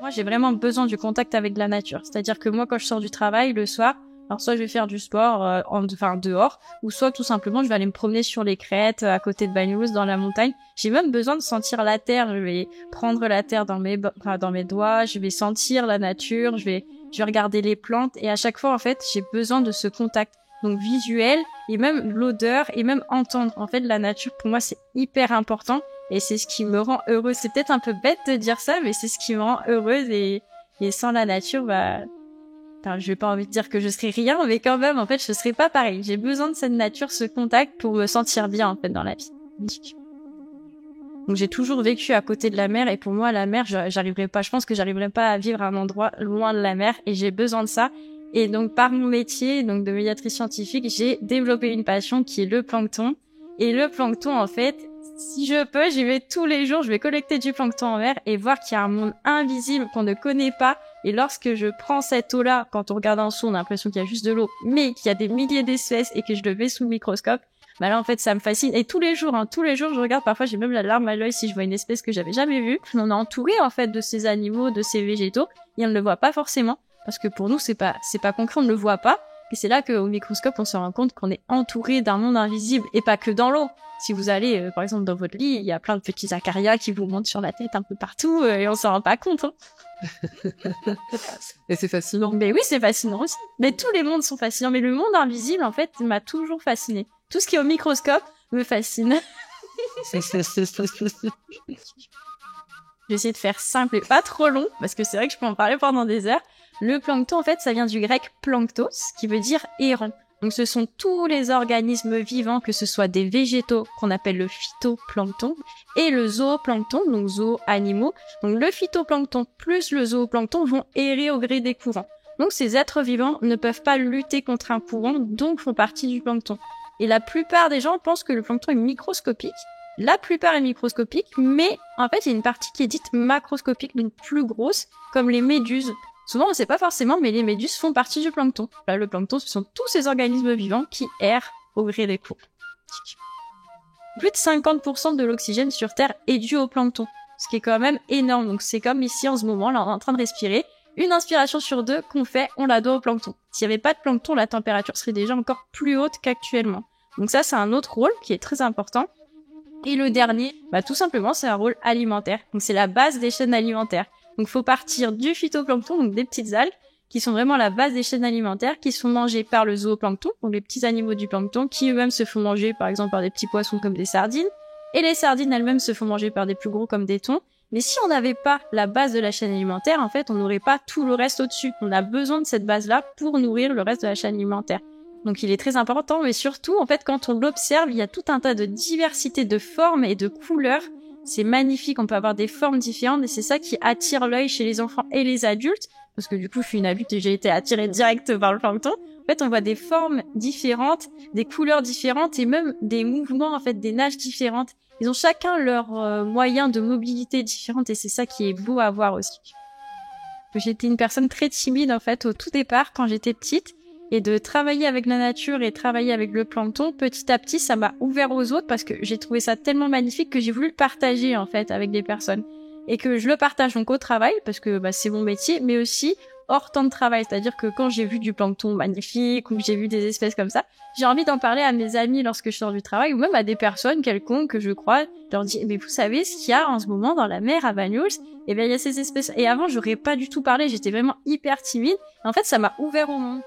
Moi, j'ai vraiment besoin du contact avec la nature. C'est-à-dire que moi, quand je sors du travail le soir, alors soit je vais faire du sport dehors, ou soit tout simplement je vais aller me promener sur les crêtes à côté de Banyuls dans la montagne. J'ai même besoin de sentir la terre. Je vais prendre la terre dans mes doigts, je vais sentir la nature, je vais regarder les plantes et à chaque fois en fait j'ai besoin de ce contact. Donc visuel et même l'odeur et même entendre. En fait la nature pour moi c'est hyper important. Et c'est ce qui me rend heureuse. C'est peut-être un peu bête de dire ça, mais c'est ce qui me rend heureuse. Et sans la nature, je vais pas envie de dire que je serais rien, mais quand même, en fait, je serais pas pareil. J'ai besoin de cette nature, ce contact pour me sentir bien, en fait, dans la vie. Donc, j'ai toujours vécu à côté de la mer. Et pour moi, la mer, j'arriverais pas, je pense que j'arriverais pas à vivre à un endroit loin de la mer. Et j'ai besoin de ça. Et donc, par mon métier, donc de médiatrice scientifique, j'ai développé une passion qui est le plancton. Et le plancton, en fait, si je peux, j'y vais tous les jours, je vais collecter du plancton en mer et voir qu'il y a un monde invisible qu'on ne connaît pas. Et lorsque je prends cette eau-là, quand on regarde en dessous, on a l'impression qu'il y a juste de l'eau, mais qu'il y a des milliers d'espèces et que je le mets sous le microscope, bah là, en fait, ça me fascine. Et tous les jours, je regarde, parfois, j'ai même la larme à l'œil si je vois une espèce que j'avais jamais vue. On est entouré, en fait, de ces animaux, de ces végétaux, et on ne le voit pas forcément. Parce que pour nous, c'est pas concret, on ne le voit pas. Et c'est là qu'au microscope, on se rend compte qu'on est entouré d'un monde invisible et pas que dans l'eau. Si vous allez, par exemple, dans votre lit, il y a plein de petits acarias qui vous montent sur la tête un peu partout et on s'en rend pas compte. Hein. Et c'est fascinant. Mais oui, c'est fascinant aussi. Mais tous les mondes sont fascinants. Mais le monde invisible, en fait, m'a toujours fasciné. Tout ce qui est au microscope me fascine. Je vais essayer de faire simple et pas trop long, parce que c'est vrai que je peux en parler pendant des heures. Le plancton, en fait, ça vient du grec planctos, qui veut dire héron. Donc, ce sont tous les organismes vivants, que ce soit des végétaux, qu'on appelle le phytoplancton, et le zooplancton, donc zoo-animaux. Donc, le phytoplancton plus le zooplancton vont errer au gré des courants. Donc, ces êtres vivants ne peuvent pas lutter contre un courant, donc font partie du plancton. Et la plupart des gens pensent que le plancton est microscopique. La plupart est microscopique, mais en fait, il y a une partie qui est dite macroscopique, donc plus grosse, comme les méduses. Souvent, on ne sait pas forcément, mais les méduses font partie du plancton. Là, le plancton, ce sont tous ces organismes vivants qui errent au gré des courants. Plus de 50% de l'oxygène sur Terre est dû au plancton, ce qui est quand même énorme. Donc, c'est comme ici, en ce moment, là, on est en train de respirer. Une inspiration sur deux qu'on fait, on la doit au plancton. S'il n'y avait pas de plancton, la température serait déjà encore plus haute qu'actuellement. Donc ça, c'est un autre rôle qui est très important. Et le dernier, tout simplement, c'est un rôle alimentaire. Donc, c'est la base des chaînes alimentaires. Donc, faut partir du phytoplancton, donc des petites algues, qui sont vraiment la base des chaînes alimentaires, qui sont mangées par le zooplancton, donc les petits animaux du plancton, qui eux-mêmes se font manger, par exemple, par des petits poissons comme des sardines. Et les sardines elles-mêmes se font manger par des plus gros comme des thons. Mais si on n'avait pas la base de la chaîne alimentaire, en fait, on n'aurait pas tout le reste au-dessus. On a besoin de cette base-là pour nourrir le reste de la chaîne alimentaire. Donc, il est très important, mais surtout, en fait, quand on l'observe, il y a tout un tas de diversité de formes et de couleurs. C'est magnifique, on peut avoir des formes différentes et c'est ça qui attire l'œil chez les enfants et les adultes. Parce que du coup, je suis une adulte et j'ai été attirée direct par le plancton. En fait, on voit des formes différentes, des couleurs différentes et même des mouvements, en fait, des nages différentes. Ils ont chacun leur moyen de mobilité différente et c'est ça qui est beau à voir aussi. J'étais une personne très timide, en fait, au tout départ, quand j'étais petite. Et de travailler avec la nature et travailler avec le plancton, petit à petit, ça m'a ouvert aux autres parce que j'ai trouvé ça tellement magnifique que j'ai voulu le partager, en fait, avec des personnes. Et que je le partage donc au travail, parce que c'est mon métier, mais aussi hors temps de travail. C'est-à-dire que quand j'ai vu du plancton magnifique ou que j'ai vu des espèces comme ça, j'ai envie d'en parler à mes amis lorsque je sors du travail ou même à des personnes quelconques que je crois. Je leur dis, mais vous savez ce qu'il y a en ce moment dans la mer à Banyuls? Eh bien, il y a ces espèces. Et avant, j'aurais pas du tout parlé, j'étais vraiment hyper timide. Et en fait, ça m'a ouvert au monde.